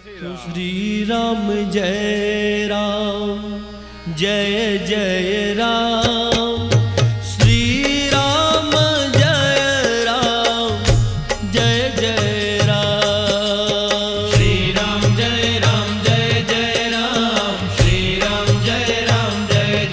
तो श्री राम जय राम जय जय राम श्री राम जय राम जय जय राम श्री राम जय जय राम श्री राम जय जय राम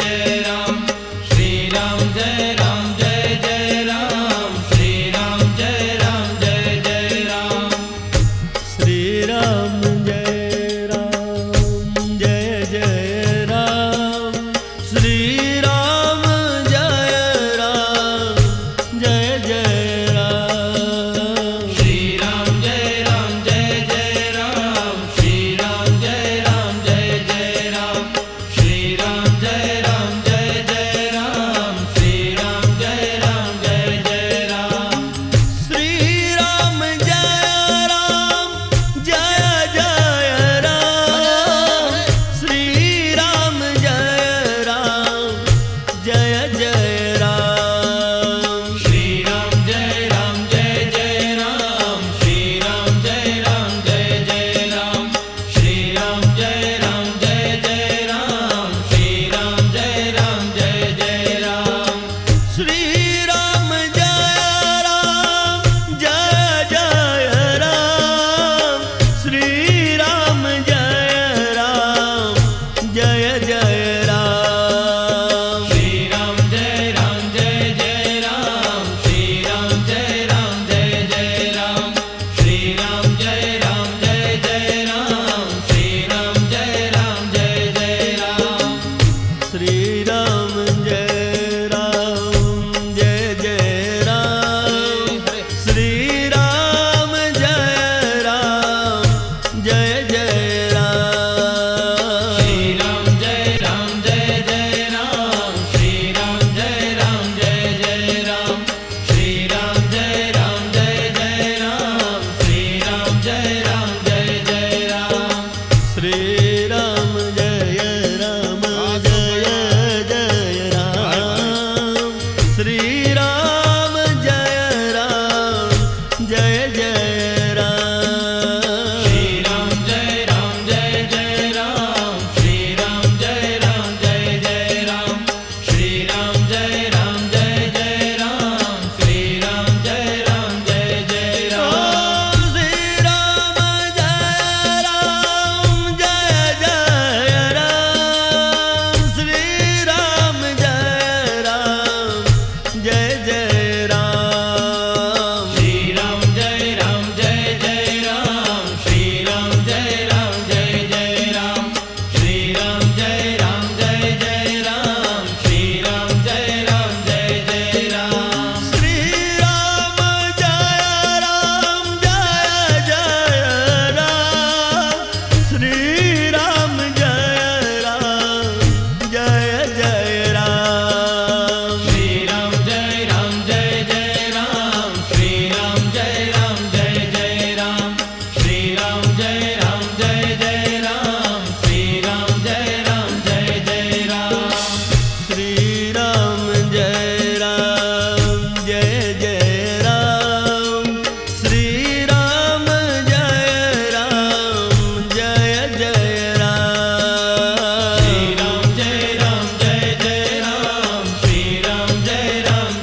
श्री राम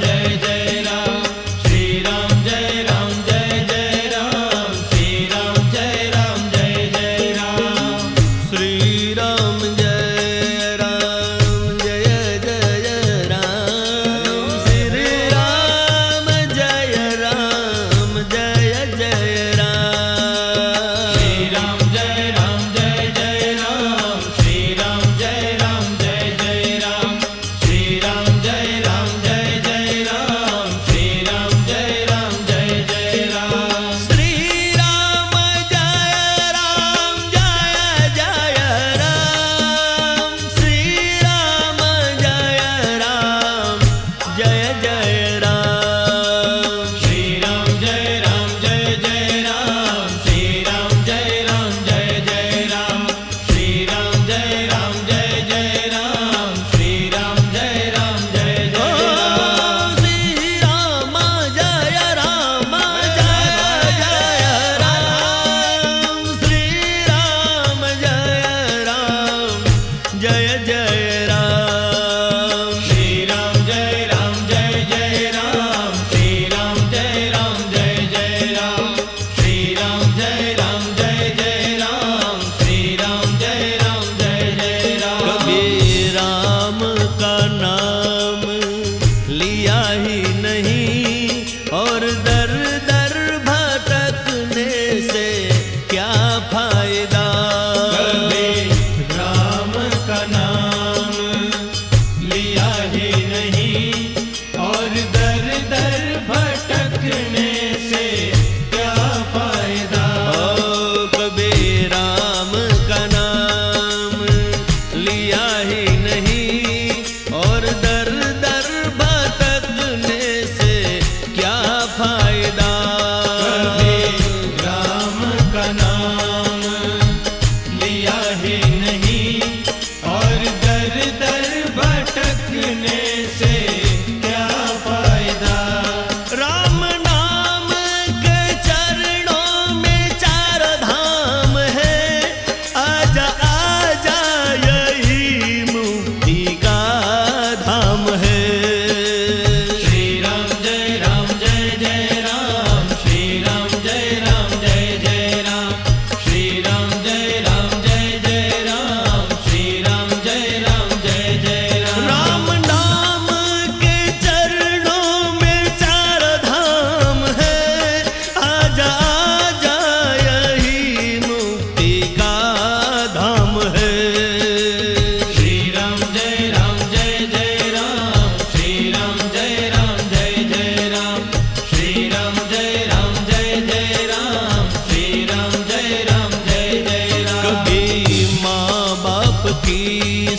जय जय राम श्री राम जय जय राम श्री राम जय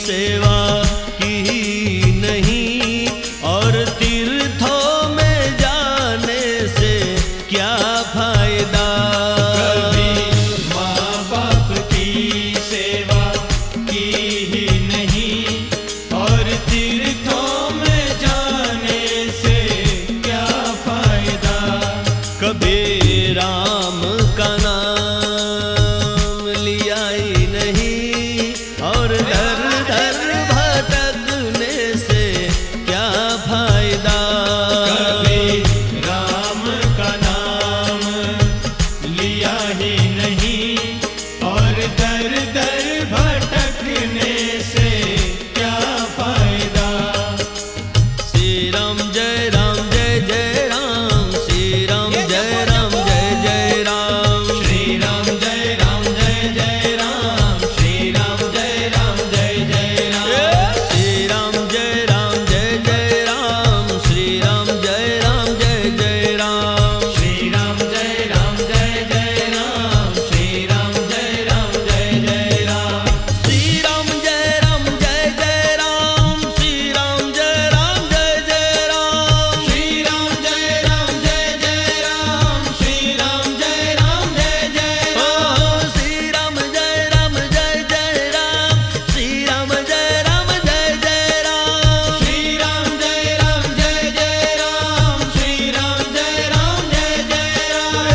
सेवा की नहीं, और तीर्थों में जाने से क्या फायदा। कभी माँ बाप की सेवा की ही नहीं, और तीर्थों में जाने से क्या फायदा। कभी राम का नाम लिया ही नहीं, और दर दर भटकने से क्या फायदा। कभी राम का नाम लिया ही नहीं, और दर दर भटकने से क्या फायदा। श्री राम जय राम जय जय राम, श्री राम जय राम जय जय राम, श्री राम जय राम जय जय राम, श्री राम जय राम जय जय राम। श्री राम जय राम जय जय राम, श्री राम जय राम जय जय राम, श्री राम जय राम जय जय राम, श्री राम जय राम जय जय राम। श्री राम जय राम जय जय राम, श्री राम जय राम जय जय राम, श्री राम जय राम जय जय राम, श्री राम जय राम जय जय ओ राम। श्री राम जय राम जय जय राम, श्री राम जय राम जय जय राम, श्री राम जय राम जय जय राम, श्री राम जय राम जय जय राम। श्री राम जय राम जय जय राम, श्री राम जय राम जय जय राम,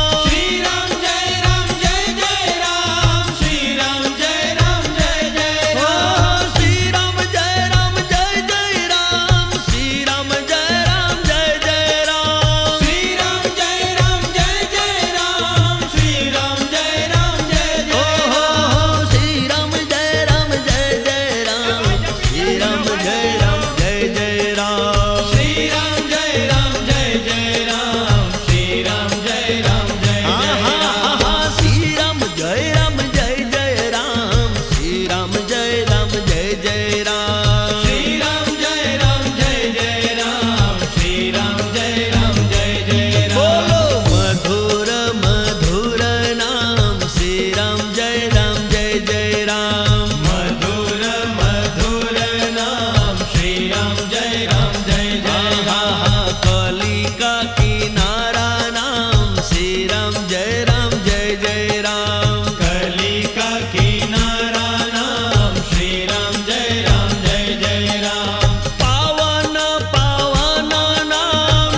श्री राम जय राम जय जय राम, श्री राम जय राम जय जय ओ राम। श्री राम जय राम जय जय राम, श्री राम जय राम जय जय राम, श्री राम जय राम जय जय राम, श्री राम जय राम जय जय ओ राम। श्री राम जय राम जय जय राम, श्री राम जय राम जय जय राम, श्री राम जय राम जय जय राम, श्री राम जय राम जय जय राम। श्री राम जय राम जय जय राम, श्री राम जय राम जय जय राम, श्री राम जय राम जय जय राम, श्री राम जय राम जय जय राम। बोलो मधुर मधुर नाम, श्री राम जय राम जय जय राम, मधुर मधुर नाम, श्री राम जय राम जय जय राम। कली का किनारा नाम, श्री राम जय राम जय जय राम, कली का किनारा नाम, श्री राम जय राम जय जय राम। पावन पावन नाम,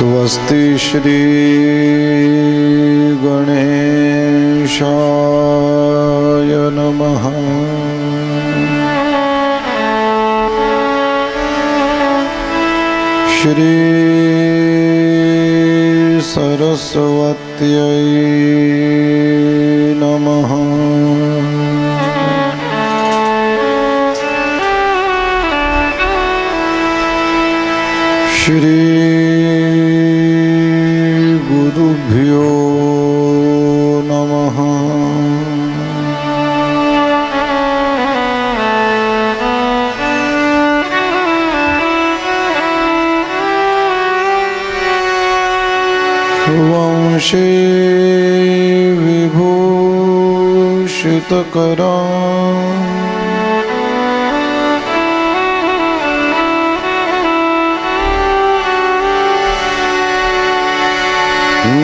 स्वस्ति श्री गणेशाय नमः। श्री सरस्वत्यै नमः। श्री गुरुभ्यो नमः। वंशे विभूषितकरा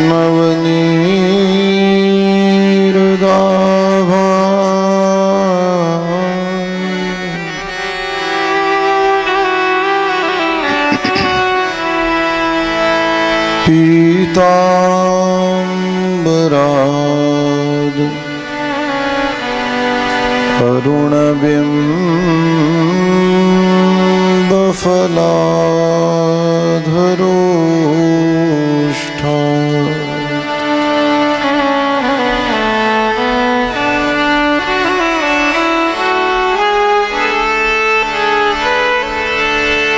नवनीरदाभा पीताम्बराद अरुणबिम्बफलाधरोष्ठा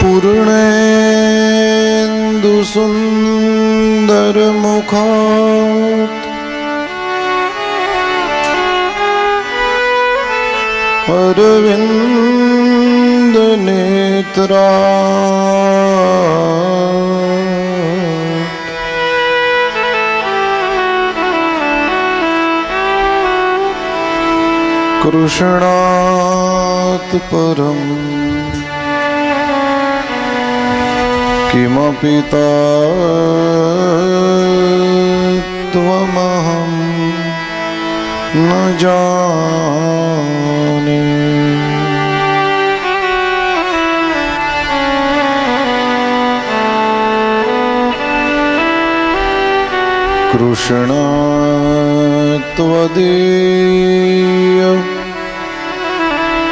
पूर्णेन्दुसुन्दरमुखात् अरविन्दनेत्रात् कृष्णात् परम् किमपि तत्त्वमहं न जाने। कृष्ण त्वदीय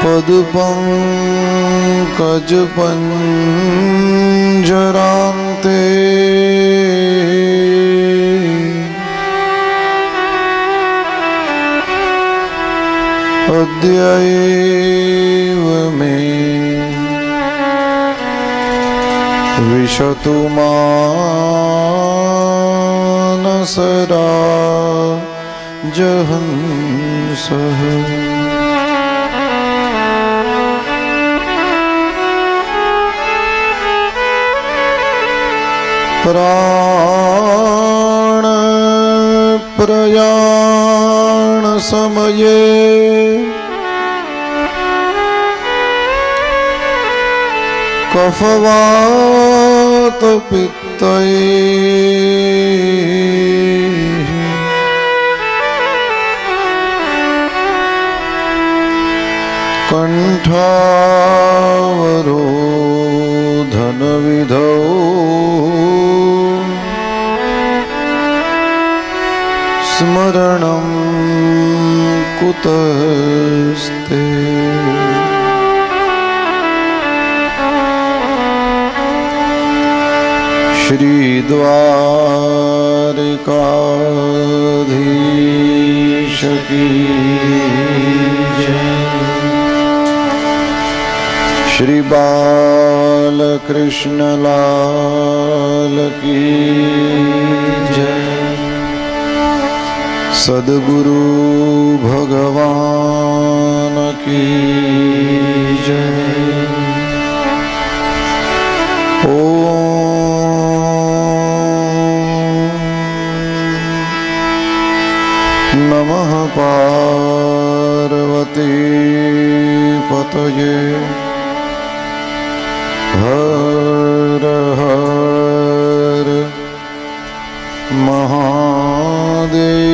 पदपङ्कजपञ्जरान्ते अद्यैव मे विशतु मानसराजहंसः। प्राण प्रयाण समये कफवात पित्तैः कंठावरोधनविधौ स्मरणं कुतस्ते। श्रीद्वारिकाधीश की जय। श्री बालकृष्ण लाल की जय। सद्गुरु भगवान की जय। नमः पार्वती पतये। हर हर Mahadev.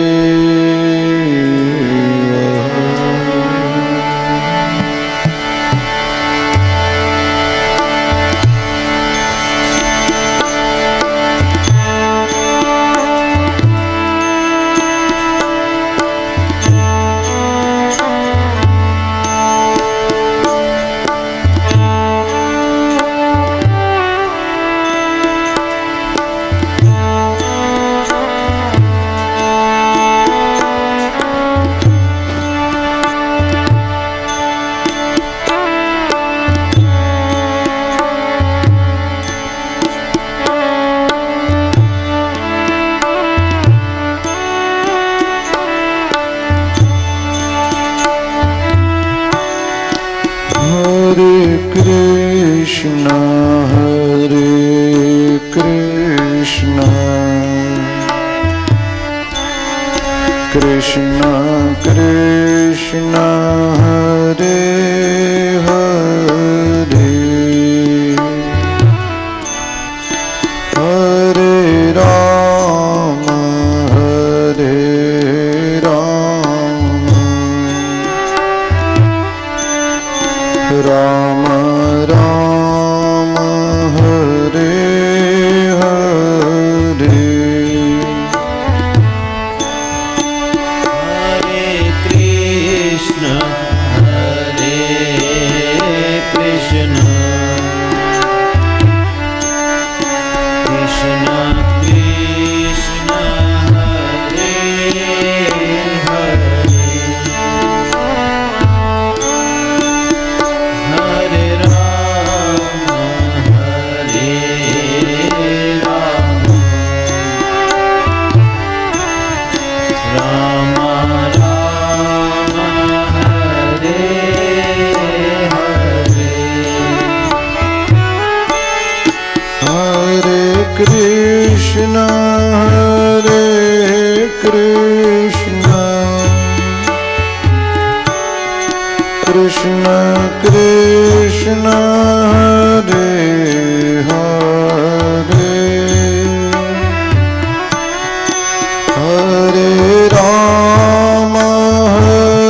Krishna Hare Krishna Krishna Krishna Hare Hare Hare Rama Hare Rama Rama Rama Hare Hare Hare Krishna Hare Krishna Krishna Krishna Hare Hare Hare Rama Hare Rama Rama Rama Hare Hare Hare Krishna Hare Krishna Krishna Krishna Hare Hare Hare Rama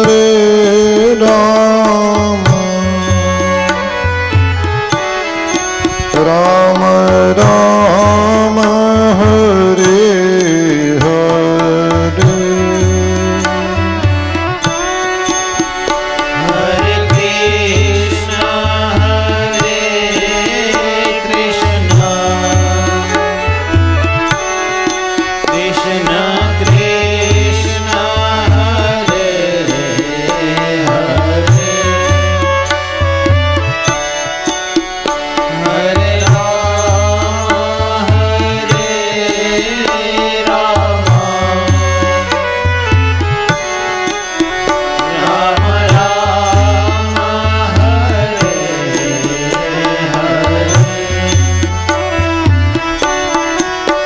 Hare Rama Rama Rama Hare Hare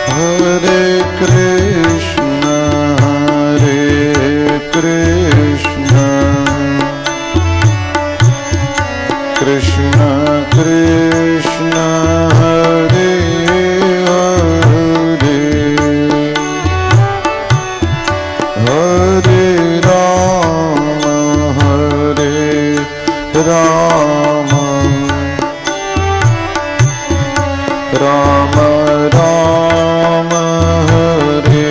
Hare Krishna Hare Krishna Krishna Krishna Hare Hare Hare Rama Hare Rama Rama Rama Hare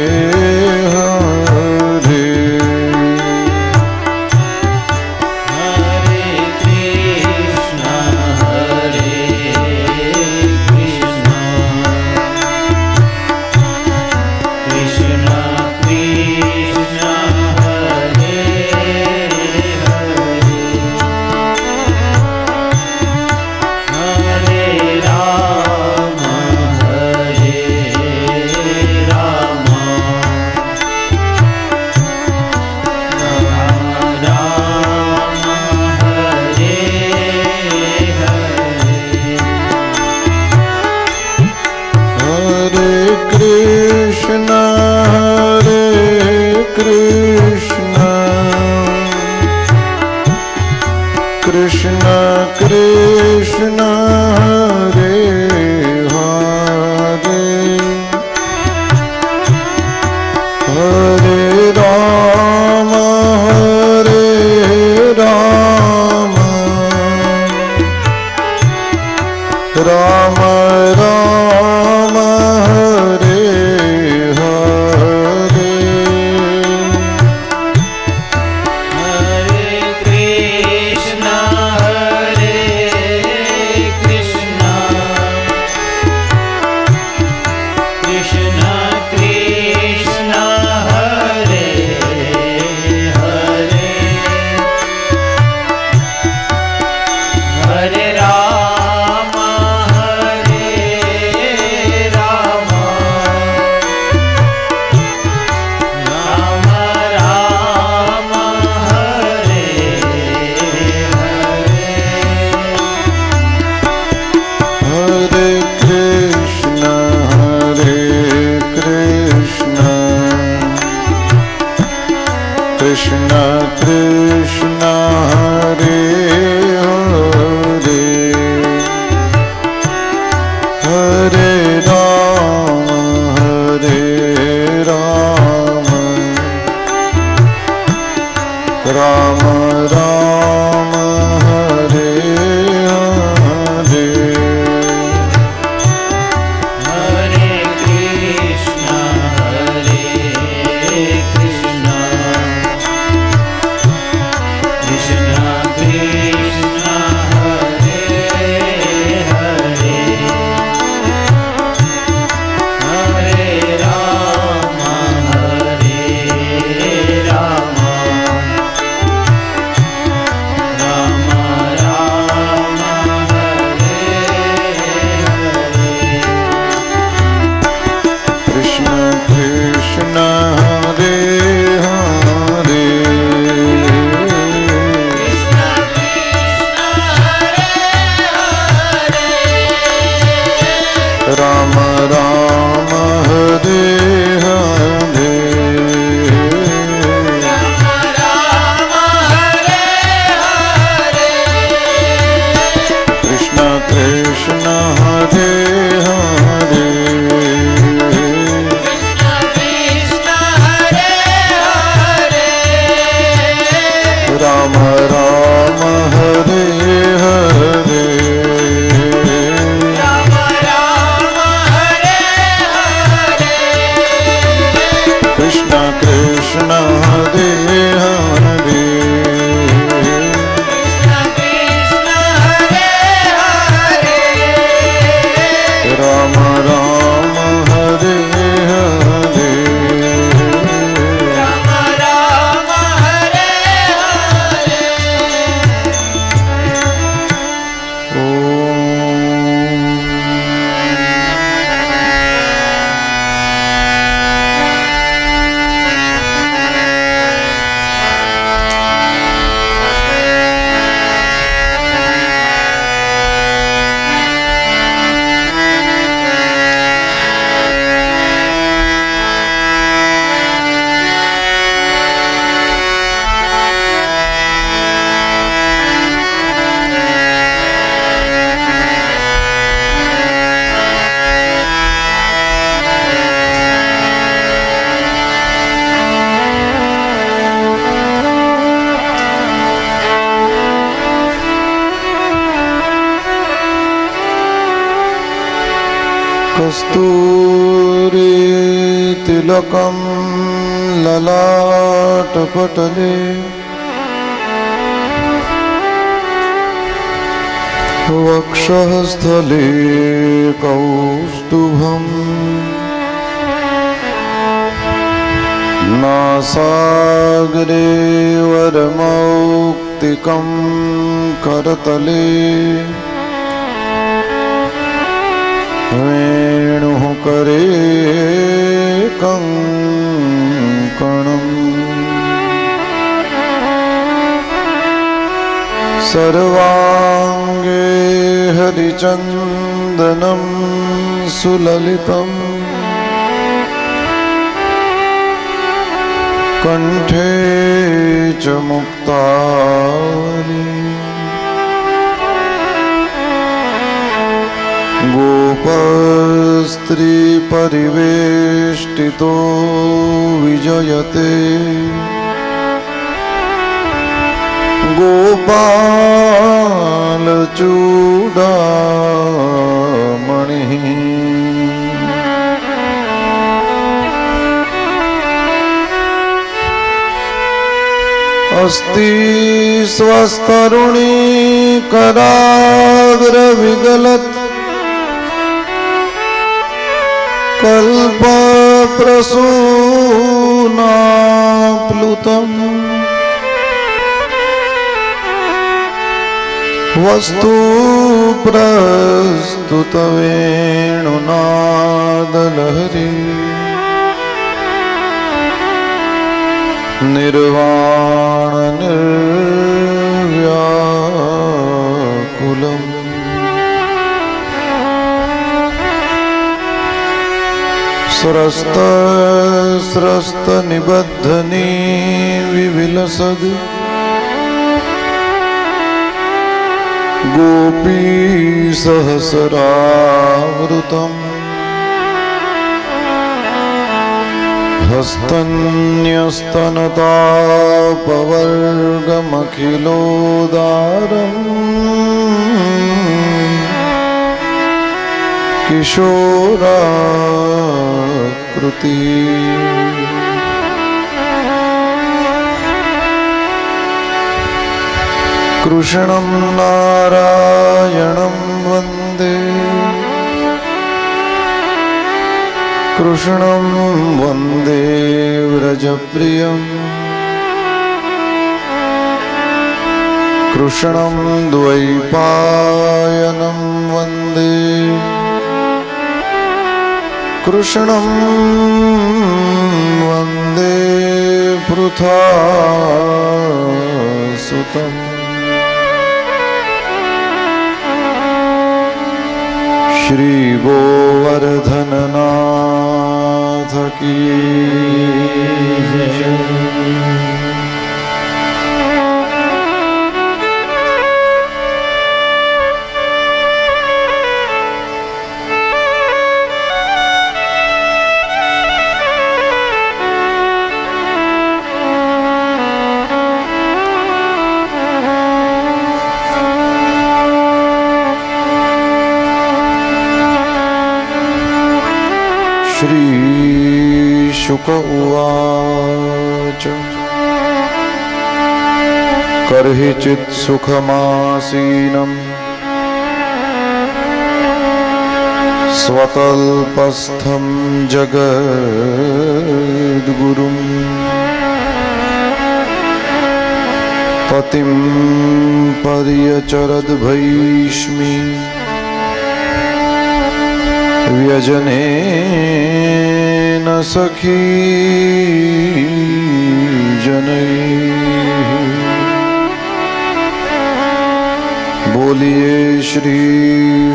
Hare Hare Krishna Hare Krishna Krishna Krishna Hare Hare Hare Rama Hare Rama Rama Rama Hare Hare Hare Krishna Hare Krishna Krishna Krishna Hare Hare Hare Rama Hare Rama Rama Rama Hare Hare Hare Krishna Hare Krishna Krishna Krishna Hare Hare Hare Rama Hare Rama Rama Rama Hare Hare Hare Krishna Hare Krishna Krishna Krishna Hare Hare Hare Rama Hare कस्तूरी तिलकं ललाटपटले वक्षः स्थले कौस्तुभम् नासाग्रे वरमौक्तिकं करतले वेणुः करे कङ्कणम् सर्वाङ्गे हरिचन्दनं सुललितम् कंठे च मुक्तानि गोपस्त्री परिवेष्टितो विजयते गोपालचूडामणिः अस्ति स्वस्तरुणी कराग्रविगलत् कल्पप्रसूनाप्लुतम् वस्तु प्रस्तुतवेणुनादलहरी निर्वाण निर्व्याकुलम् स्रस्तनिबद्धनी विविलसद् गोपी सहस्रावृतम् हस्तन्यस्तनतापवर्गमखिलोदारम् किशोराकृति कृष्णं नारायणं वन्दे कृष्णं वन्दे व्रजप्रियम् कृष्णं द्वैपायनं वन्दे कृष्णं वन्दे पृथासुतम् श्री गोवर्धननाथ की जय। श्री शुक उवाच कर्हिचित् सुखमासीनं स्वतल्पस्थं जगद्गुरुं पतिं पर्यचरद्भैष्मी व्यजनेन सखी जनैः। बोलिए श्री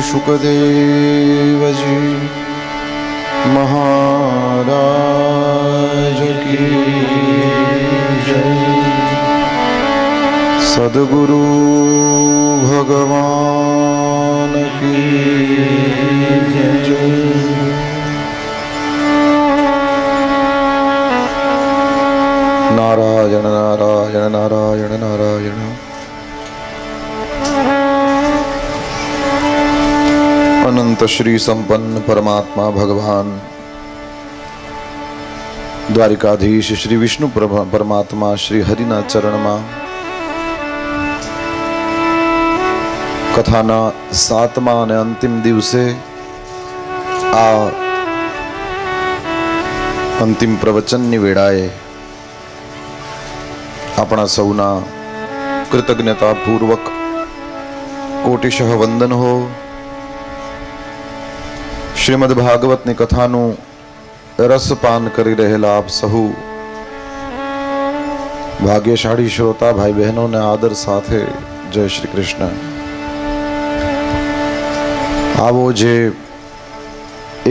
शुकदेव जी महाराज की जय। सद्गुरु भगवान की जय। नारायण नारायण नारायण नारायण। अनंत श्री संपन्न परमात्मा भगवान द्वारिकाधीश श्री विष्णु परमात्मा श्री हरिना चरण में कथाना सातमा અને અંતિમ દિવસે આ અંતિમ પ્રવચનની વેળાએ આપણા સૌના કૃતજ્ઞતાપૂર્વક કોટિશઃ વંદન હો. શ્રીમદ ભાગવતની કથાનું રસપાન કરી રહેલા આપ સહુ ભાગ્યશાળી શ્રોતા ભાઈ બહેનોને આદર સાથે જય શ્રી કૃષ્ણ. આવો જે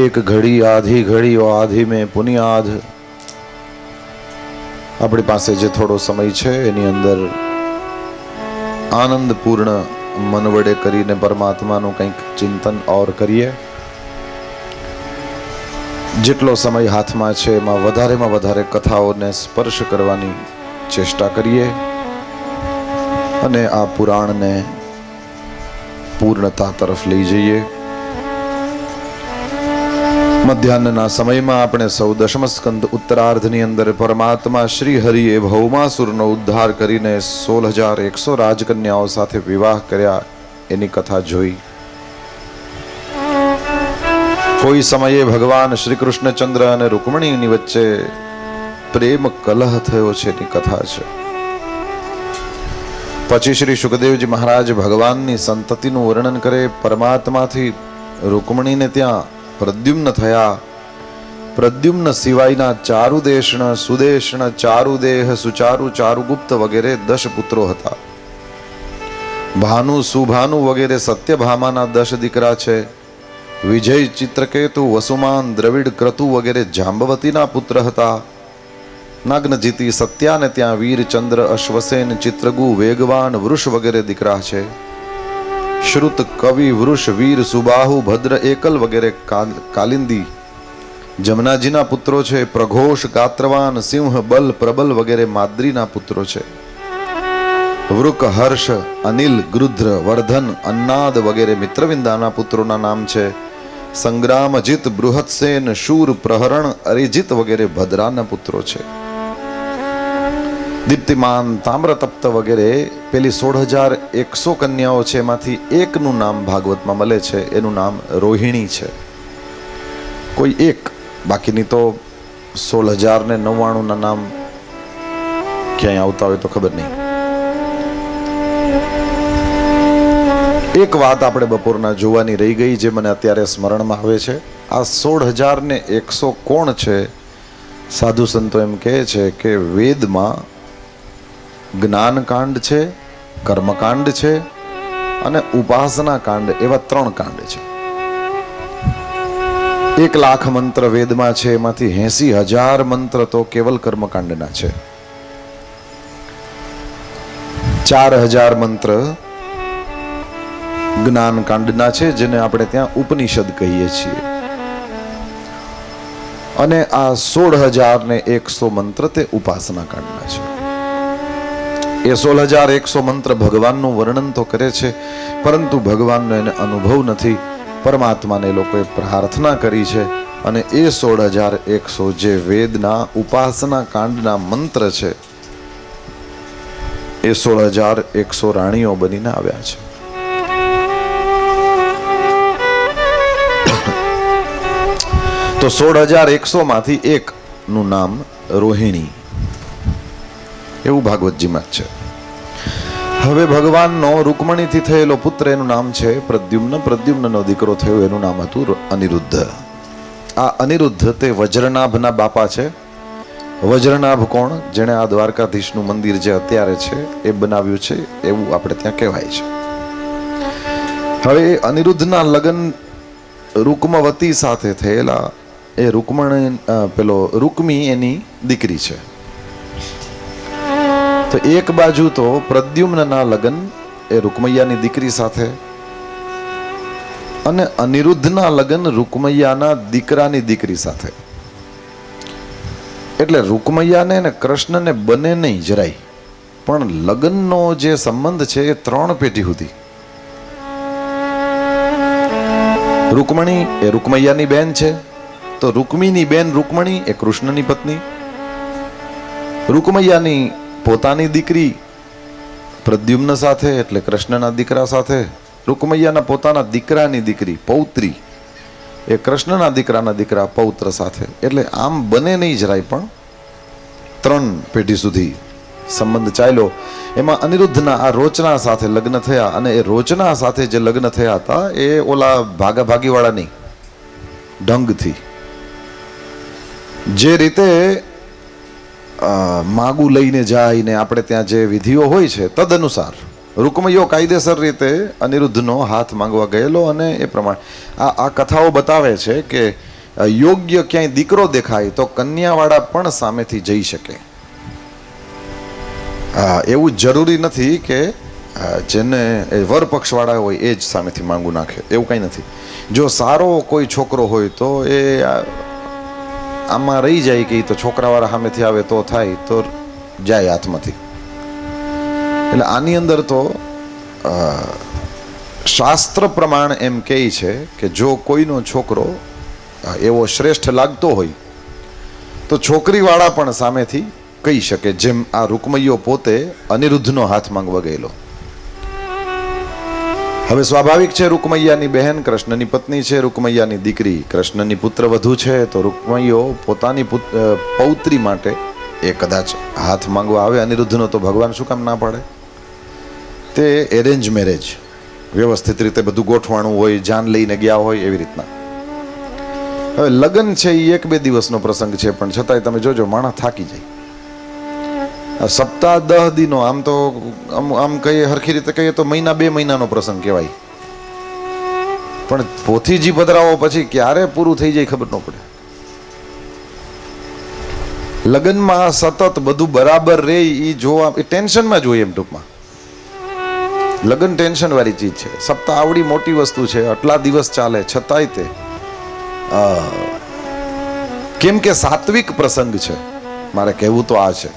એક ઘડી આધી ઘડી આધી મેં પુનિયાદ આપણી પાસે જે થોડો સમય છે એની અંદર આનંદપૂર્ણ મન વડે કરીને પરમાત્માનું કંઈક ચિંતન ઓર કરીએ. જેટલો સમય હાથમાં છે એમાં વધારેમાં વધારે કથાઓને સ્પર્શ કરવાની ચેષ્ટા કરીએ અને આ પુરાણને પૂર્ણતા તરફ લઈ જઈએ. મધ્યાહ્નના સમયમાં આપણે સૌ દશમ સ્કંદ ઉત્તરાર્ધની અંદર પરમાત્મા શ્રી હરિએ ભૌમાસુરનો ઉદ્ધાર કરીને 16,100 રાજકન્યાઓ સાથે વિવાહ કર્યા એની કથા જોઈ. કોઈ સમયે ભગવાન શ્રી કૃષ્ણચંદ્ર અને રૂકમણીની વચ્ચે પ્રેમ કલહ થયો છે એની કથા છે. પછી શ્રી સુખદેવજી મહારાજ ભગવાનની સંતતિનું વર્ણન કરે. પરમાત્માથી રૂકમણીને ત્યાં પ્રદ્યુમ્ન થયા. પ્રદ્યુમ્ન સિવાયના ચારુદેશણ, સુદેશણ, ચારુદેહ, સુચારુ, ચારુગુપ્ત વગેરે 10 પુત્રો હતા. ભાનુ, સુભાનુ વગેરે સત્યભામાના 10 દીકરા છે. વિજય, ચિત્રકેતુ, વસુમાન, દ્રવિડ, ક્રતુ વગેરે જાંબવતીના પુત્ર હતા. નાગ્નજીતી, સત્યાને ત્યાં વીરચંદ્ર, અશ્વસેન, ચિત્રગુ, વેગવાન, વૃષ વગેરે દીકરા છે. શ્રુત, કવિ, વૃષ, વીર, સુબાહુ, ભદ્ર, એકલ વગેરે કાલિંદી જમનાજીના પુત્રો છે. પ્રઘોષ, ગાત્રવાન, સિંહ, બલ, પ્રબલ વગેરે માદ્રીના પુત્રો છે. વૃક, હર્ષ, અનિલ, ગૃધ્ર, વર્ધન, અન્નાદ વગેરે મિત્રવિંદાના પુત્રોના નામ છે. સંગ્રામ, અજિત, બૃહત્સેન, શૂર, પ્રહરણ, અરિજિત વગેરે ભદ્રાના પુત્રો છે. દીપ્તિમાન, તામ્રતપ્ત વગેરે પેલી 16,100 કન્યાઓ છે એમાંથી એકનું નામ ભાગવતમાં મળે છે. એનું નામ રોહિણી છે. કોઈ એક, બાકીની તો 16,099 નામ ક્યાંય આવતા હોય તો ખબર નહીં. એક વાત આપણે બપોરના જોવાની રહી ગઈ જે મને અત્યારે સ્મરણમાં આવે છે. આ 16,100 કોણ છે? સાધુ સંતો એમ કહે છે કે વેદમાં જ્ઞાનકાંડ છે, કર્મકાંડ છે અને ઉપાસના કાંડ એવા 3 કાંડ છે. 1,00,000 મંત્ર વેદમાં છે, એમાંથી 80,000 મંત્ર તો કેવલ કર્મકાંડના છે. 4,000 મંત્ર જ્ઞાનકાંડના છે જેને આપણે ત્યાં ઉપનિષદ કહીએ છીએ. અને આ 16,100 મંત્ર તે ઉપાસના કાંડના છે. એ 16,100 મંત્ર ભગવાનનું વર્ણન તો કરે છે પરંતુ ભગવાનનો એને અનુભવ નથી. પરમાત્માને એ લોકોએ પ્રાર્થના કરી છે અને એ 16,100 જે વેદના ઉપાસના કાંડના મંત્ર છે એ 16,100 રાણીઓ બનીને આવ્યા છે. તો 16,100 માંથી એકનું નામ રોહિણી એવું ભાગવતજીમાં છે. હવે ભગવાનનો રૂકમણીથી થયેલો પુત્ર એનું નામ છે પ્રદ્યુમ્ન. પ્રદ્યુમ્નનો દીકરો થયો એનું નામ હતું અનિરુદ્ધ. આ અનિરુદ્ધ તે વજ્રનાભના બાપા છે. વજ્રનાભ કોણ? જેણે આ દ્વારકાધીશનું મંદિર જે અત્યારે છે એ બનાવ્યું છે એવું આપણે ત્યાં કહેવાય છે. હવે અનિરુદ્ધના લગ્ન રૂકમવતી સાથે થયેલા. એ રૂકમી એની દીકરી છે. તો એક બાજુ તો પ્રદ્યુમ્નના લગ્ન એ રૂકમૈયાની દીકરી સાથે અને અનિરુદ્ધના લગ્ન રૂકમૈયાના દીકરાની દીકરી સાથે. એટલે રૂકમૈયાને ને કૃષ્ણને બને નહીં જરાય, પણ લગ્નનો જે સંબંધ છે એ 3 પેઢી સુધી. રૂકમણી એ રૂકમૈયાની બેન છે, તો રૂકમીની બેન રૂકમણી એ કૃષ્ણની પત્ની. રૂકમૈયાની પોતાની દીકરી પ્રદ્યુમ્ન સાથે એટલે કૃષ્ણના દીકરા સાથે, રૂકમૈયાના પોતાના દીકરાની દીકરી પૌત્રી એ કૃષ્ણના દીકરાના દીકરા પૌત્ર સાથે. એટલે આમ બને નહીં જરાય, પણ 3 પેઢી સુધી સંબંધ ચાલ્યો. એમાં અનિરુદ્ધના આ રોચના સાથે લગ્ન થયા, અને એ રોચના સાથે જે લગ્ન થયા હતા એ ઓલા ભાગાભાગીવાળા નહીં, ઢંગથી. જે રીતે માગું લઈને જાય ને આપણે ત્યાં જે વિધિઓ હોય છે તદ અનુસાર રૂકમૈયો કાયદેસર રીતે અનિરુદ્ધનો હાથ માંગવા ગયેલો. અને એ પ્રમાણે આ કથાઓ બતાવે છે કે યોગ્ય ક્યાંય દીકરો દેખાય તો કન્યાવાળા પણ સામેથી જઈ શકે. એવું જરૂરી નથી કે જેને વર પક્ષવાળા હોય એ જ સામેથી માંગુ નાખે, એવું કંઈ નથી. જો સારો કોઈ છોકરો હોય તો એ આમાં રહી જાય કે તો છોકરાવાળા સામેથી આવે તો થાય, તો જાય હાથમાંથી. એટલે આની અંદર તો શાસ્ત્ર પ્રમાણ એમ કહે છે કે જો કોઈનો છોકરો એવો શ્રેષ્ઠ લાગતો હોય તો છોકરીવાળા પણ સામેથી કહી શકે, જેમ આ રૂકમૈયો પોતે અનિરુદ્ધનો હાથ માંગવા ગયેલો. હવે સ્વાભાવિક છે, રૂકમૈયાની બહેન કૃષ્ણની પત્ની છે, રૂકમૈયાની દીકરી કૃષ્ણની પુત્ર વધુ છે, તો રૂકમૈયો પોતાની પૌત્રી માટે એ કદાચ હાથ માંગવા આવે અનિરુદ્ધનો, તો ભગવાન શું કામ ના પાડે? તે એરેન્જ મેરેજ વ્યવસ્થિત રીતે બધું ગોઠવાણું હોય, જાન લઈને ગયા હોય એવી રીતના. હવે લગ્ન છે એ 1-2 દિવસનો પ્રસંગ છે, પણ છતાંય તમે જોજો માણસ થાકી જાય. સપ્તાહ 10 દિનો આમ તો આમ કહીએ હરખી રીતે કહીએ તો 1-2 મહિનાનો પ્રસંગ કહેવાય, પણ પોથીજી પધરાવો પછી ક્યારે પૂરું થઈ જાય ખબર ન પડે. લગ્નમાં સતત બધું બરાબર રહે એ જોવા, એ ટેન્શનમાં જોઈએ. એમ ટૂંકમાં લગ્ન ટેન્શન વાળી ચીજ છે. સપ્તાહ આવડી મોટી વસ્તુ છે, આટલા દિવસ ચાલે, છતાંય તે કેમ કે સાત્વિક પ્રસંગ છે. મારે કહેવું તો આ છે,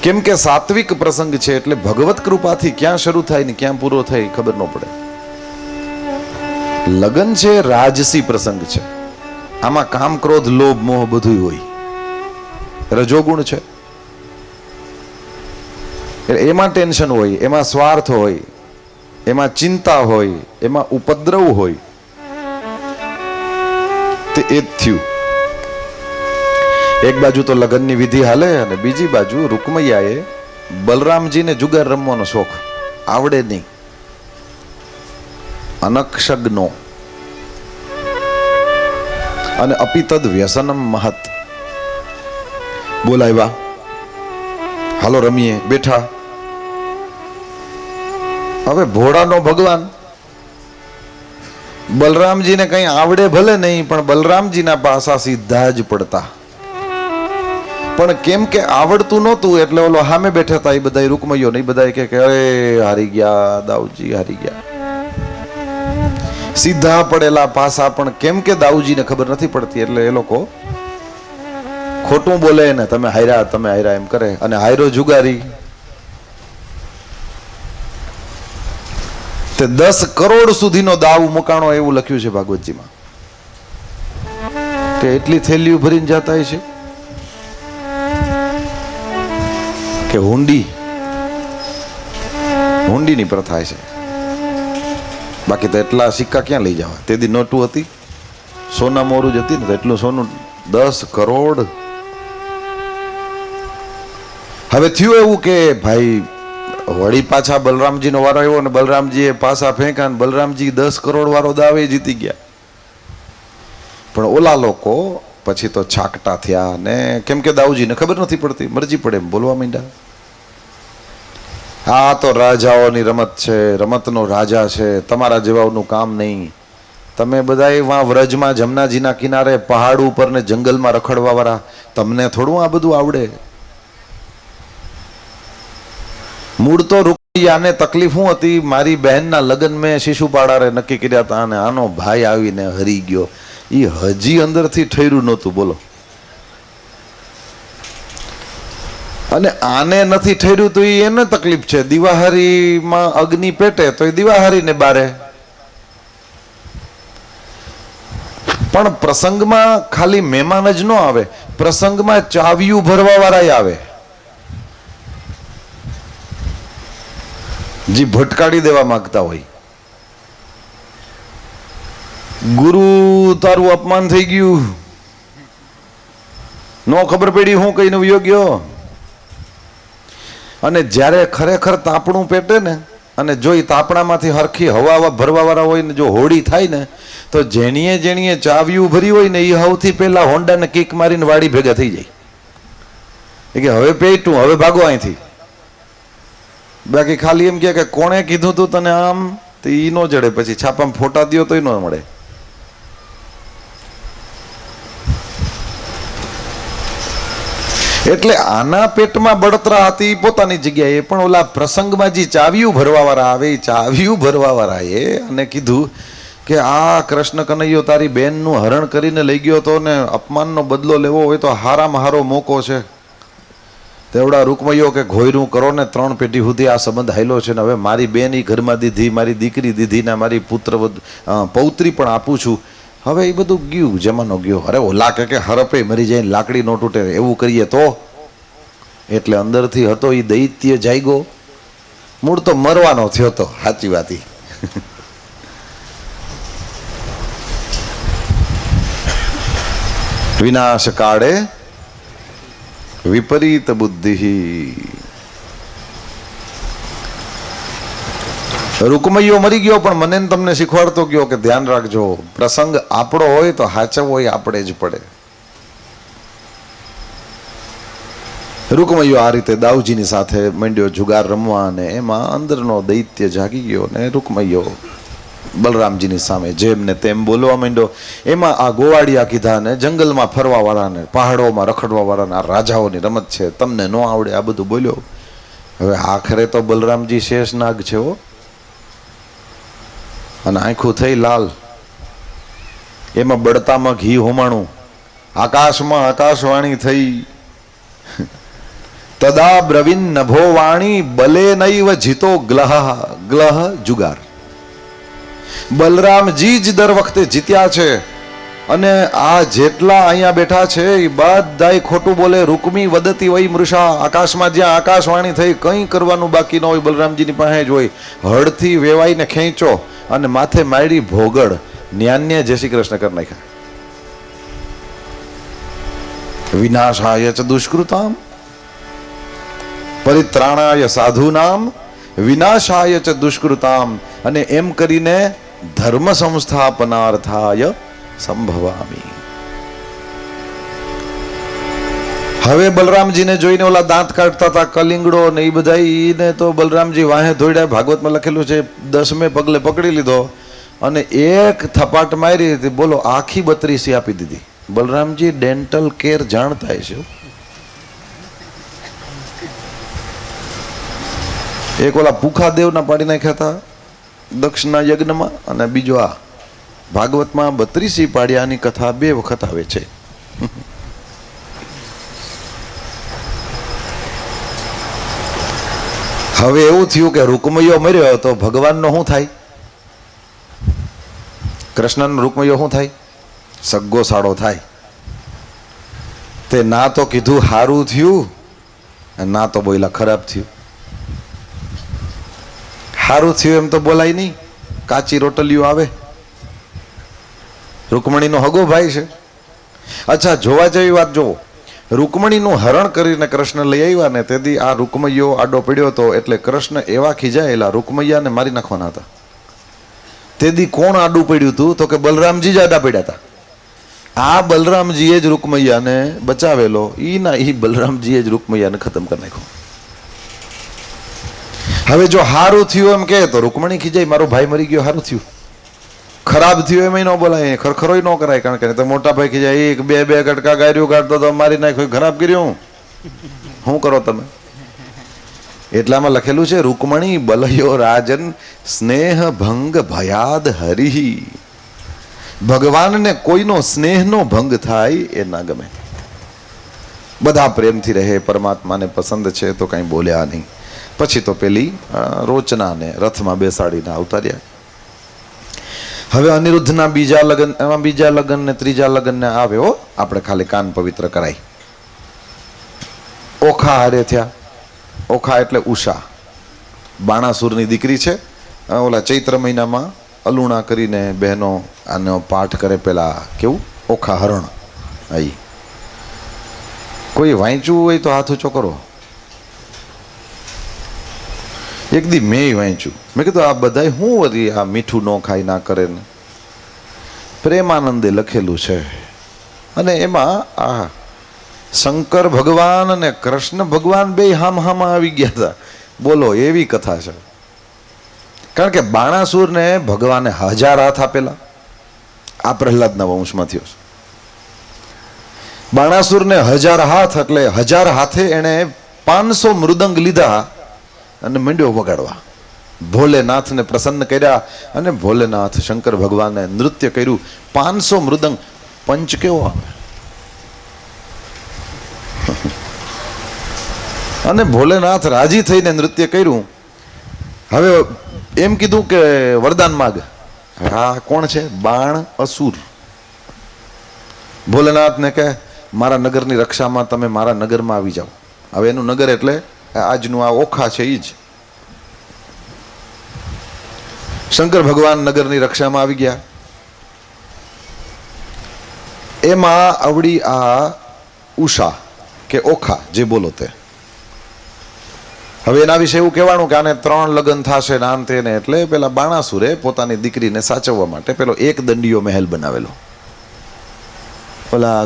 કેમ કે સાત્વિક પ્રસંગ છે એટલે ભગવત કૃપાથી ક્યાં શરૂ થાય ને ક્યાં પૂરો થાય ખબર ન પડે. લગ્ન છે રાજસી પ્રસંગ છે, આમાં કામ ક્રોધ લોભ મોહ બધું હોય, રજોગુણ છે, એમાં ટેન્શન હોય, એમાં સ્વાર્થ હોય, એમાં ચિંતા હોય, એમાં ઉપદ્રવ હોય. તે એ જ થયું. એક બાજુ તો લગ્નની વિધિ હાલે અને બીજી બાજુ રૂકમૈયાએ બલરામજીને જુગાર રમવાનો શોખ, આવડે નહીં, અનક્ષજ્ઞો અને અપિતદ વ્યસનમ મહત. બોલાવ્યા, હાલો રમીએ, બેઠા. હવે ભોળાનો ભગવાન બલરામજીને કઈ આવડે ભલે નહીં, પણ બલરામજીના પાસા સીધા જ પડતા. પણ કેમ કે આવડતું નહોતું એટલે ઓલો સામે બેઠા હતા એ બધા રૂકમૈયો ને બધા કે અરે હારી ગયા દાઉજી, હારી ગયા. સીધા પડેલા પાસા, પણ કેમ કે દાઉજીને ખબર નથી પડતી એટલે એ લોકો ખોટું બોલે ને તમે હાર્યા, તમે હાર્યા એમ કરે, અને હાયરો જુગારી. તે 10 કરોડ સુધીનો દાવ મુકાણો એવું લખ્યું છે ભાગવતજીમાં, કે એટલી થેલીઓ ભરીને જતા છે કે હુંડીની પ્રથા છે. બાકી તો એટલા સિક્કા ક્યાં લઈ જવા? તે દી નોટું હતી, સોના મોરું જ હતી ને, તો એટલું સોનું 10 કરોડ. હવે થયું એવું કે ભાઈ વળી પાછા બલરામજીનો વારો આવ્યો ને બલરામજીએ પાછા ફેંકા ને બલરામજી 10 કરોડ વાળો દાવે જીતી ગયા. પણ ઓલા લોકો પછી તો છાકટા થયા ને, કેમ કે દાઉજીને ખબર નથી પડતી, મરજી પડે એમ બોલવા માંડ્યા. આ તો રાજાઓની રમત છે, રમતનો રાજા છે, તમારા જેવાનું કામ નહીં. તમે બધા વાં વ્રજમાં જમનાજીના કિનારે પહાડ ઉપર ને જંગલમાં રખડવા વાળા, તમને થોડું આ બધું આવડે? મૂળ તો રૂકમૈયાને તકલીફ શું હતી? મારી બહેનના લગ્ન મેં શિશુપાળારે નક્કી કર્યા હતા અને આનો ભાઈ આવીને હરી ગયો. એ હજી અંદરથી ઠર્યું નહોતું, બોલો. અને આને નથી ઠર્યું તો એને તકલીફ છે. દિવાહરીમાં અગ્નિ પેટે તો એ દિવાહરીને બારે, પણ પ્રસંગમાં ખાલી મહેમાન જ ન આવે, પ્રસંગમાં ચાવ્યું ભરવા વાળા આવે, જે ભટકાડી દેવા માંગતા હોય. ગુરુ તારું અપમાન થઈ ગયું, નો ખબર પડી હું કહીને વયો ગયો. અને જ્યારે ખરેખર તાપણું પેટે ને અને જો એ તાપણામાંથી હરખી હવા ભરવા વાળા હોય ને જો હોળી થાય ને તો જેણીએ ચાવ્યું ભરી હોય ને એ સૌથી પહેલા હોન્ડાને કિક મારીને વાડી ભેગા થઈ જાય કે હવે પેટું, હવે ભાગો અહીંથી. બાકી ખાલી એમ કે કોણે કીધું તું તને આમ, તો ઈ નો જડે. પછી છાપામાં ફોટા દ્યો તો ય ન મળે. એટલે આના પેટમાં બળતરા હતી પોતાની જગ્યાએ, પણ ઓલા પ્રસંગમાં જે ચાવ્યું ભરવા વાળા આવે એ ચાવ્યું ભરવા વાળા એ અને કીધું કે આ કૃષ્ણ કનૈયો તારી બેનનું હરણ કરીને લઈ ગયો હતો ને અપમાનનો બદલો લેવો હોય તો હારામાં હારો મોકો છે. તેવડા રૂકમૈયો કે ઘોયરું કરો ને 3 પેઢી સુધી આ સંબંધ હાલ્યો છે ને હવે મારી બેન ઈ ઘરમાં દીધી, મારી દીકરી દીધી ને મારી પૌત્રી પણ આપું છું. હવે એ બધું ગયું, જમાનો ગયો. અરે ઓલા કે હરપે મરી જાય લાકડી નો તૂટે, એવું કરીએ તો. એટલે અંદરથી હતો એ દૈત્ય જાગ્યો, મૂળ તો મરવાનો થયો તો. સાચી વાત. વિનાશ કાળે વિપરીત બુદ્ધિ. રૂકમૈયો મરી ગયો પણ મને તમને શીખવાડતો ગયો કે ધ્યાન રાખજો, પ્રસંગ આપણો હોય તો હાચવવો હોય આપણે જ પડે. રૂકમૈયો આ રીતે દાઉજીની સાથે માંડ્યો જુગાર રમવા અને એમાં અંદરનો દૈત્ય જાગી ગયો ને રૂકમૈયો બલરામજીની સામે જેમ ને તેમ બોલવા માંડ્યો. એમાં આ ગોવાડિયા કીધા ને જંગલમાં ફરવા વાળાને, પહાડોમાં રખડવા વાળાને આ રાજાઓની રમત છે, તમને ન આવડે, આ બધું બોલ્યો. હવે આખરે તો બલરામજી શેષનાગ છે હો, અને આંખું થઈ લાલ. એમાં બળતામાં ઘી હોમાણું, આકાશમાં આકાશવાણી થઈ. તદા બ્રવીન નભો વાણી બલે નૈવ જીતો ગ્લહ ગ્લહ જુગાર. બલરામજી જ દર વખતે જીત્યા છે અને આ જેટલા અહીંયા બેઠા છે એ બધાય ખોટું બોલે. રૂકમી વદતી વય મૃષા. આકાશમાં જ્યાં આકાશવાણી થઈ કંઈ કરવાનું બાકી ન હોય, બલરામજીની પાસે જ હોય. હળથી વેવાઈને ખેંચો અને માથે મારી ભોગડ ન્યાન્ય જય શ્રી કૃષ્ણ કરી નાખ્યા. વિનાશાય ચ દુષ્કૃતામ પરિત્રાણાય સાધુનામ વિનાશાય ચ દુષ્કૃતામ. અને એમ કરીને ધર્મ સંસ્થાપનાર્થાય સંભવામી. હવે બલરામજીને જોઈને ઓલા દાંત કાઢતા હતા કલિંગડો ને એ બધા, એને તો બલરામજી વાહે ધોડ્યા. ભાગવતમાં લખેલું છે 10મે પગલે પકડી લીધો અને એક થપાટ મારી હતી, બોલો આખી 32 આપી દીધી. બલરામજી ડેન્ટલ કેર જાણતા છે. એક ઓલા પુખાદેવના પાડી નાખ્યા હતા દક્ષના યજ્ઞમાં, અને બીજો આ ભાગવતમાં 32 પાડ્યાની કથા 2 વખત આવે છે. હવે એવું થયું કે રૂકમૈયો મર્યો તો ભગવાનનો શું થાય? કૃષ્ણનો રૂકમૈયો શું થાય? સગ્ગો સાડો થાય. તે ના તો કીધું સારું થયું ના તો બોલ્યા ખરાબ થયું. સારું થયું એમ તો બોલાય નહીં, કાચી રોટલીઓ આવે. રૂકમણીનો હગો ભાઈ છે. અચ્છા, જોવા જેવી વાત જોવો. રૂકમણીનું હરણ કરીને કૃષ્ણ લઈ આવ્યા ને તેથી આ રૂકમૈયો આડો પડ્યો હતો એટલે કૃષ્ણ એવા ખીજાયેલા રૂકમૈયાને મારી નાખવાના હતા. તેથી કોણ આડું પડ્યું હતું? તો કે બલરામજી જ આડા પડ્યા હતા. આ બલરામજીએ જ રૂકમૈયાને બચાવેલો. ઈ બલરામજીએ જ રૂકમૈયાને ખતમ કરી નાખ્યો. હવે જો સારું થયું એમ કે તો રૂકમણી ખીજાય, મારો ભાઈ મરી ગયો, સારું થયું. ખરાબ થયું એમ ન બોલાય, ખરખરોય ન કરાય, કારણ કે તો મોટા ભાઈ ખીજાય, 2 ગટકા ગાર્યું કાઢતો તો મારી નાખ્યો, ખરાબ કર્યું, શું કરો તમે? એટલામાં લખેલું છે રૂકમણી બલયો રાજન સ્નેહ ભંગ ભયાદ હરિ. ભગવાનને કોઈનો સ્નેહનો ભંગ થાય એ ના ગમે. બધા પ્રેમથી રહે, પરમાત્માને પસંદ છે તો કઈ બોલ્યા નહીં. પછી તો પેલી રોચનાને રથમાં બેસાડીને ઉતાર્યા. હવે અનિરુદ્ધના બીજા લગ્ન, એમાં બીજા લગ્ન ને ત્રીજા લગ્ન ને આવે હો, આપણે ખાલી કાન પવિત્ર કરાય. ઓખા હારે થયા. ઓખા એટલે ઉષા, બાણાસુરની દીકરી છે. ઓલા ચૈત્ર મહિનામાં અલુણા કરીને બહેનો આનો પાઠ કરે, પેલા કેવું ઓખા હરણ. આઈ કોઈ વાંચ્યું હોય તો હાથ ઊંચો કરો. એક દી મેં વાંચ્યું, મેં કીધું આ બધા શું વળી આ મીઠું ન ખાય ના કરે ને. પ્રેમાનંદે લખેલું છે, અને એમાં આ શંકર ભગવાન અને કૃષ્ણ ભગવાન બે હામાં આવી ગયા હતા. બોલો, એવી કથા છે. કારણ કે બાણાસુરને ભગવાને 1000 હાથ આપેલા. આ પ્રહલાદના વંશમાં થયો છે. બાણાસુરને 1000 હાથ, એટલે 1000 હાથે એને 500 મૃદંગ લીધા અને મંડ્યો વગાડવા. ભોલેનાથને પ્રસન્ન કર્યા, અને ભોલેનાથ શંકર ભગવાને નૃત્ય કર્યું. 500 મૃદંગ. પંચ કેવો આવે. અને ભોલેનાથ રાજી થઈને નૃત્ય કર્યું. હવે એમ કીધું કે વરદાન માગ. હા, કોણ છે? બાણ અસુર. ભોલેનાથને કહે મારા નગરની રક્ષામાં તમે મારા નગરમાં આવી જાઓ. હવે એનું નગર એટલે આજનું આ ઓખા છે એ જ. શંકર ભગવાન નગરની રક્ષામાં આવી ગયા. એમાં આવડી આ ઉષા કે ઓખા જે બોલો તે. હવે એના વિશે એવું કહેવાનું કે આને 3 લગ્ન થશે ને આમ તેને, એટલે પેલા બાણાસુરે પોતાની દીકરીને સાચવવા માટે પેલો એક દંડીયો મહેલ બનાવેલો. ઓલા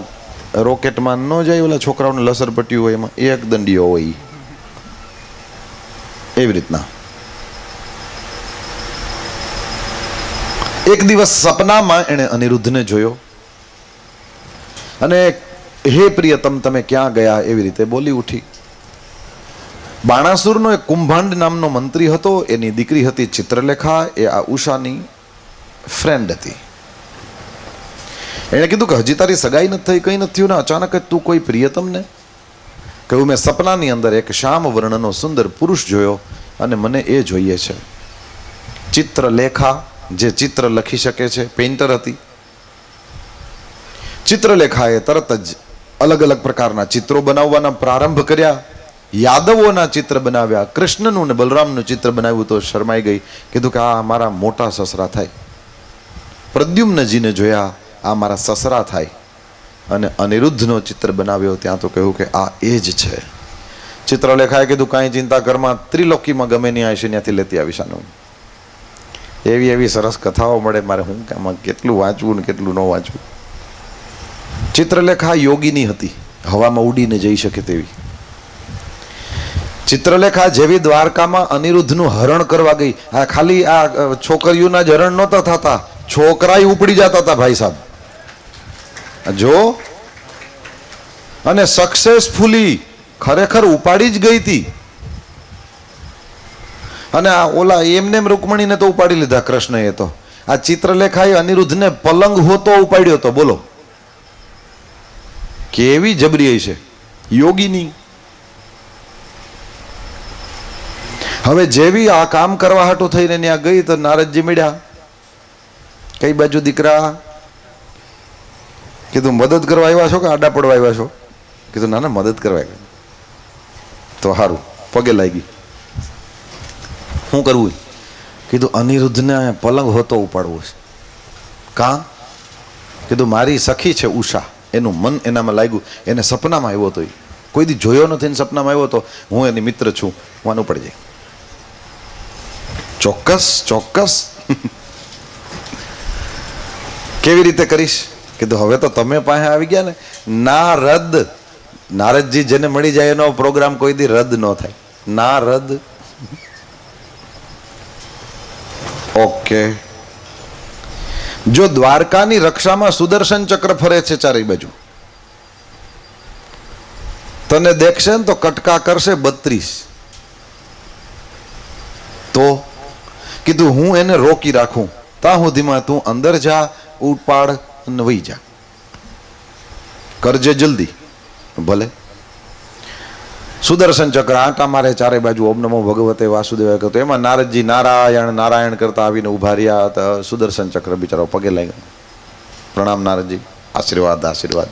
રોકેટમાં ન જાય, ઓલા છોકરાઓને લસર પટ્યું હોય એમાં એક દંડીયો હોય, એવી રીતના. એક દિવસ સપનામાં એણે અનિરુદ્ધને જોયો, અને હે પ્રિયતમ તમે ક્યાં ગયા એવી રીતે બોલી ઉઠી. બાણાસુરનો એક કુંભાંડ નામનો મંત્રી હતો, એની દીકરી હતી ચિત્રલેખા. એ આ ઉષાની ફ્રેન્ડ હતી. એણે કીધું કે હજી તારી સગાઈ નથી થઈ, કંઈ નથી થયું ને અચાનક જ તું કોઈ પ્રિયતમ ને કહ્યું. મેં સપનાની અંદર એક શ્યામ વર્ણનો સુંદર પુરુષ જોયો, અને મને એ જોઈએ છે. ચિત્રલેખા, જે ચિત્ર લખી શકે છે, પેઇન્ટર હતી. ચિત્રલેખાએ તરત જ અલગ અલગ પ્રકારના ચિત્રો બનાવવાના પ્રારંભ કર્યા. યાદવોના ચિત્ર બનાવ્યા, કૃષ્ણનું ને બલરામનું ચિત્ર બનાવ્યું તો શરમાઈ ગઈ. કીધું કે આ મારા મોટા સસરા થાય. પ્રદ્યુમ્નજીને જોયા, આ મારા સસરા થાય. અને અનિરુદ્ધનો ચિત્ર બનાવ્યો, ત્યાં તો કહ્યું કે આ એ જ છે. ચિત્રલેખાએ કીધું કાંઈ ચિંતા કરમાં, ત્રિલોકીમાં ગમે નહીં આવશે ત્યાંથી લેતી આવીશ આનું. એવી એવી સરસ કથાઓ મળે. મારે હું આમાં કેટલું વાંચવું ને કેટલું ન વાંચવું. ચિત્રલેખા યોગીની હતી, હવામાં ઉડીને જઈ શકે તેવી. ચિત્રલેખા જેવી દ્વારકામાં અનિરુદ્ધનું હરણ કરવા ગઈ. આ ખાલી આ છોકરીઓના જ હરણ નહોતા થતા, છોકરાય ઉપડી જતા હતા ભાઈ સાહેબ. જો, અને સક્સેસફુલી ખરેખર ઉપાડી જ ગઈ હતી. અને આ ઓલા એમને રૂકમણીને તો ઉપાડી લીધા કૃષ્ણએ. તો આ ચિત્રલેખાએ અનિરુદ્ધને પલંગ હોતો ઉપાડ્યો તો. બોલો કેવી જબરી છે યોગીની. હવે જેવી આ કામ કરવા હાટું થઈને ત્યાં ગઈ તો નારદજી મળ્યા. કઈ બાજુ દીકરા? કીધું મદદ કરવા આવ્યા છો કે આડા પડવા આવ્યા છો? કીધું ના ના, મદદ કરવા આવ્યા. તો સારું, પગે લાગી. શું કરવું? કીધું અનિરુદ્ધને પલંગ હોતો ઉપાડવો છે. કાં? કીધું મારી સખી છે ઉષા, એનું મન એનામાં લાગ્યું. એને સપનામાં આવ્યો હતો, કોઈ દી જોયો નથી ને સપનામાં આવ્યો હતો. હું એની મિત્ર છું, હું આનું પડી જાય. ચોક્કસ ચોક્કસ. કેવી રીતે કરીશ? કીધું હવે તો તમે પાસે આવી ગયા ને. ના રદ. નારદજી જેને મળી જાય એનો પ્રોગ્રામ કોઈ દી રદ ન થાય. ના રદ. ઓકે. જો દ્વારકાની રક્ષામાં સુદર્શન ચક્ર ફરે છે ચારે બાજુ, તને દેખશે ને તો કટકા કરશે 32. તો કીધું હું એને રોકી રાખું, ત્યાં સુધીમાં તું અંદર જા, ઉપાડ અને વહી જા, કરજે જલ્દી. ભલે. સુદર્શન ચક્ર આંટા મારે ચારે બાજુ ઓમ નમો ભગવતે વાસુદેવાય કહ્યું. એમાં નારદજી નારાયણ નારાયણ કરતા આવીને ઉભા રહ્યા. તો સુદર્શન ચક્ર બિચારો પગે લાગ્યો. પ્રણામ નારદજી, આશીર્વાદ આશીર્વાદ.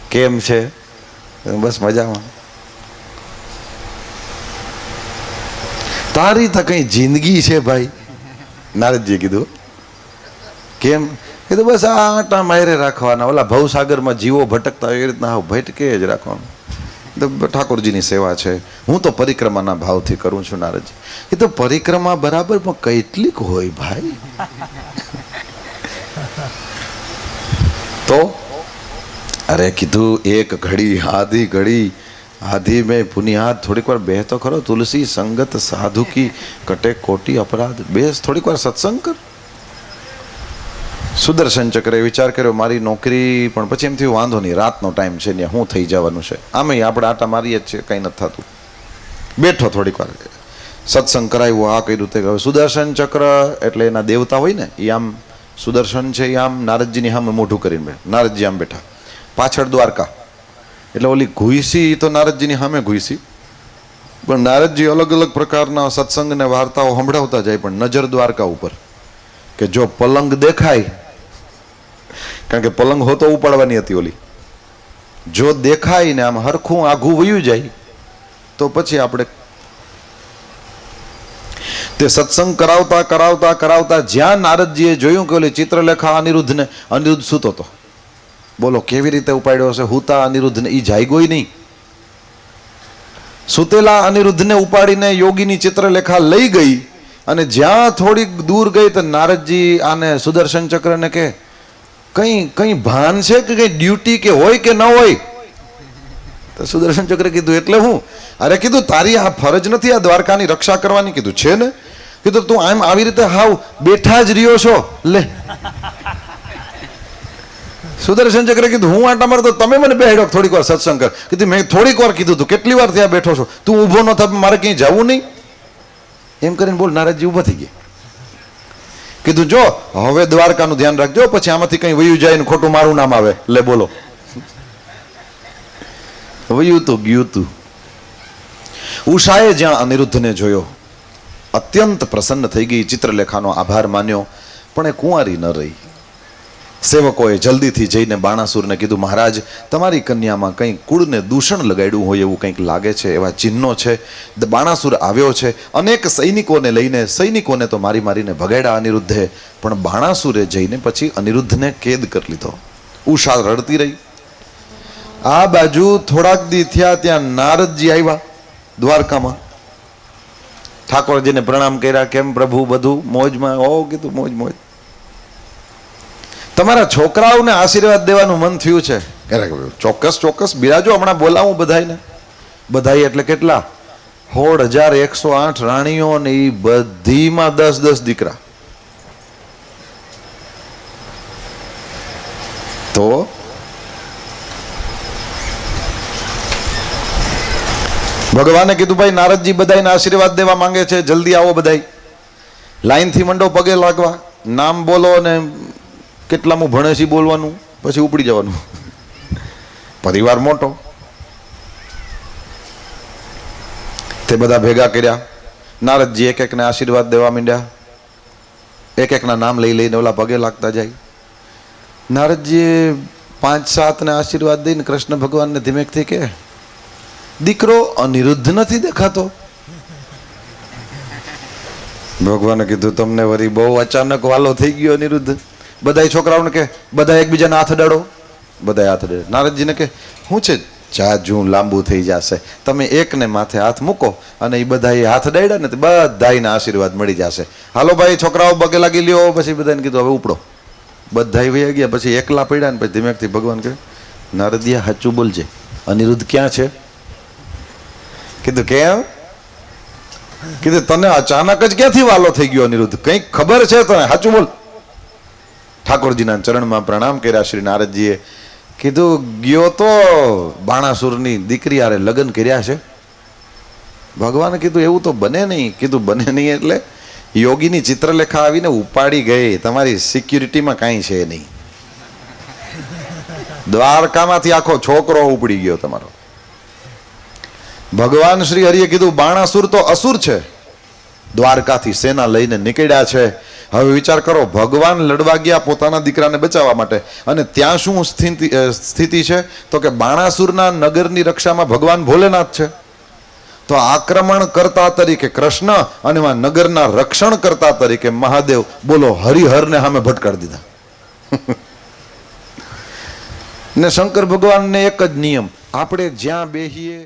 કેમ છે? બસ મજામાં. તારી તો કઈ જિંદગી છે ભાઈ? નારદજીએ કીધું. કેમ? કીધું બસ આ આંટા મારે રાખવાના, ઓલા ભવસાગરમાં જીવો ભટકતા હોય એ રીતના ભટકે જ રાખવાનું. ઠાકોરજીની સેવા છે, હું તો પરિક્રમાના ભાવથી કરું છું. નારદજી એ તો પરિક્રમા બરાબર, પણ કેટલીક હોય ભાઈ. તો અરે કીધું એક ઘડી આધી ઘડી આધી મેં પુનિયાદ, થોડીક વાર બેસ તો ખરો. તુલસી સંગત સાધુ કી કટે કોટી અપરાધ. બેસ થોડીક વાર સત્સંગ કર. સુદર્શન ચક્રે વિચાર કર્યો મારી નોકરી, પણ પછી એમ થયું વાંધો નહીં, રાતનો ટાઈમ છે ને શું થઈ જવાનું છે, આમે આપણે આટા મારીએ જ છીએ, કંઈ નથી થતું. બેઠો થોડીક વાર, સત્સંગ કરાવ્યો, આ કર્યું તે કહ્યું. સુદર્શન ચક્ર એટલે એના દેવતા હોય ને, એ આમ સુદર્શન છે, એ આમ નારદજીની સામે મોઢું કરીને બેઠા. નારદજી આમ બેઠા, પાછળ દ્વારકા, એટલે ઓલી ઘુઈસી તો નારદજીની સામે ઘુઈસી, પણ નારદજી અલગ અલગ પ્રકારના સત્સંગ ને વાર્તાઓ સંભળાવતા જાય, પણ નજર દ્વારકા ઉપર. કે જો પલંગ દેખાય, કારણ કે પલંગ હોતો ઉપાડવાની હતી ઓલી, જો દેખાય ને આમ હરખું આઘું વયું જાય તો પછી આપણે તે સત્સંગ કરાવતા કરાવતા કરાવતા જ્યાં નારદજીએ જોયું કે ઓલી ચિત્રલેખા અનિરુદ્ધને, અનિરુદ્ધ સૂતો હતો. બોલો કેવી રીતે ઉપાડ્યો હશે? હુતા અનિરુદ્ધને ઈ જાગ્યોય નહીં. સુતેલા અનિરુદ્ધને ઉપાડીને યોગીની ચિત્રલેખા લઈ ગઈ, અને જ્યાં થોડીક દૂર ગઈ તો નારદજી આને સુદર્શન ચક્રને કે કઈ ભાન છે કે કઈ ડ્યુટી કે હોય કે ન હોય? તો સુદર્શન ચક્ર કીધું એટલે હું? અરે કીધું તારી આ ફરજ નથી આ દ્વારકાની રક્ષા કરવાની? કીધું છે ને. કીધું તું આમ આવી રીતે હાવ બેઠા જ રહ્યો છો લે. સુદર્શન ચક્ર કીધું હું આટા મારતો, તમે મને બેહાડો થોડીક વાર સત્સંગ કર. કીધું મેં થોડીક વાર કીધું તું, કેટલી વાર ત્યાં બેઠો છો? તું ઊભો ન થાય, મારે ક્યાંય જવું નહીં એમ કરીને બોલ. નારદજી ઊભા થઈ ગયા. કીધું જો હવે દ્વારકાનું ધ્યાન રાખજો, પછી આમાંથી કઈ વયું જાય ને ખોટું મારું નામ આવે. લે બોલો, વયું તો ગયું તું. ઉષાએ જ્યાં અનિરુદ્ધને જોયો અત્યંત પ્રસન્ન થઈ ગઈ, ચિત્રલેખાનો આભાર માન્યો, પણ એ કુંવારી ન રહી. સેવકોએ જલ્દીથી જઈને બાણાસુરને કીધું મહારાજ તમારી કન્યામાં કંઈ કુળને દૂષણ લગાડ્યું હોય એવું કંઈક લાગે છે, એવા ચિહ્નો છે. બાણાસુર આવ્યો છે, અનેક સૈનિકોને લઈને, સૈનિકોને તો મારી મારીને ભગાડ્યા અનિરુદ્ધે, પણ બાણાસુરે જઈને પછી અનિરુદ્ધને કેદ કરી લીધો. ઉષા રડતી રહી. આ બાજુ થોડાક દી થયા ત્યાં નારદજી આવ્યા દ્વારકામાં. ઠાકોરજીને પ્રણામ કર્યા. કેમ પ્રભુ બધું મોજમાં? ઓ કીધું મોજ મોજ. તમારા છોકરાઓને આશીર્વાદ દેવાનું મન થયું છે? ચોક્કસ ચોક્કસ બિરાજો, હમણાં બોલાવું બધાઈને. બધાઈ એટલે કેટલા? 16,108 રાણીઓ ને એ બધીમાં 10-10 દીકરા. તો ભગવાને કીધું ભાઈ નારદજી બધાઈને આશીર્વાદ દેવા માંગે છે, જલ્દી આવો બધાઈ. લાઈનથી મંડો પગે લાગવા, નામ બોલો ને કેટલામું ભણે છે બોલવાનું, પછી ઉપડી જવાનું. પરિવાર મોટો. તે બધા ભેગા કર્યા. નારદજી એક એકને આશીર્વાદ દેવા માંડ્યા. એક એકના નામ લઈ લઈને ઓલા પગે લાગતા જાય. નારદજીએ 5-7 ને આશીર્વાદ દઈને કૃષ્ણ ભગવાનને ધીમેકથી કે દીકરો અનિરુદ્ધ નથી દેખાતો. ભગવાને કીધું તમને વળી બહુ અચાનક વાલો થઈ ગયો અનિરુદ્ધ. બધા છોકરાઓને કે બધા એકબીજાને હાથ અડાડો. બધા હાથ અડાડે. નારદજીને કે શું છે? જાજુ લાંબુ થઈ જશે, તમે એકને માથે હાથ મૂકો અને એ બધા હાથ અડાડ્યા ને બધાને આશીર્વાદ મળી જશે. હાલો ભાઈ છોકરાઓ પગે લાગી લ્યો. પછી બધાને કીધું હવે ઉપડો. બધા વહી ગયા. પછી એકલા પડ્યા ને પછી ધીમેકથી ભગવાન કહે નારદિયા સાચું બોલજે, અનિરુદ્ધ ક્યાં છે? કીધું કેમ? કીધું તને અચાનક જ ક્યાંથી વાલો થઈ ગયો અનિરુદ્ધ? કંઈક ખબર છે તને? સાચું બોલ. ઠાકોરજીના ચરણમાં પ્રણામ કર્યા. શ્રી નારદજીએ કીધું ગયો તો બાણાસુરની દીકરી હારે લગ્ન કર્યા છે. ભગવાને કીધું એવું તો બને નહીં. કીધું બને નહીં એટલે યોગીની ચિત્રલેખા આવીને ઉપાડી ગઈ, તમારી સિક્યુરિટીમાં કાંઈ છે નહીં. દ્વારકામાંથી આખો છોકરો ઉપડી ગયો તમારો. ભગવાન શ્રી હરિએ કીધું બાણાસુર તો અસુર છે, દ્વારકાથી સેના લઈને નીકળ્યા છે. હવે વિચાર કરો, ભગવાન લડવા ગયા પોતાના દીકરાને બચાવવા માટે, અને ત્યાં શું સ્થિતિ છે? તો કે બાણાસુરના નગરની રક્ષામાં ભગવાન ભોલેનાથ છે. તો આક્રમણ કરતા તરીકે કૃષ્ણ અને નગરના રક્ષણ કરતા તરીકે મહાદેવ, બોલો, હરિહરને સામે ભટકાડી દીધા. ને શંકર ભગવાનને એક જ નિયમ, આપણે જ્યાં બેહીએ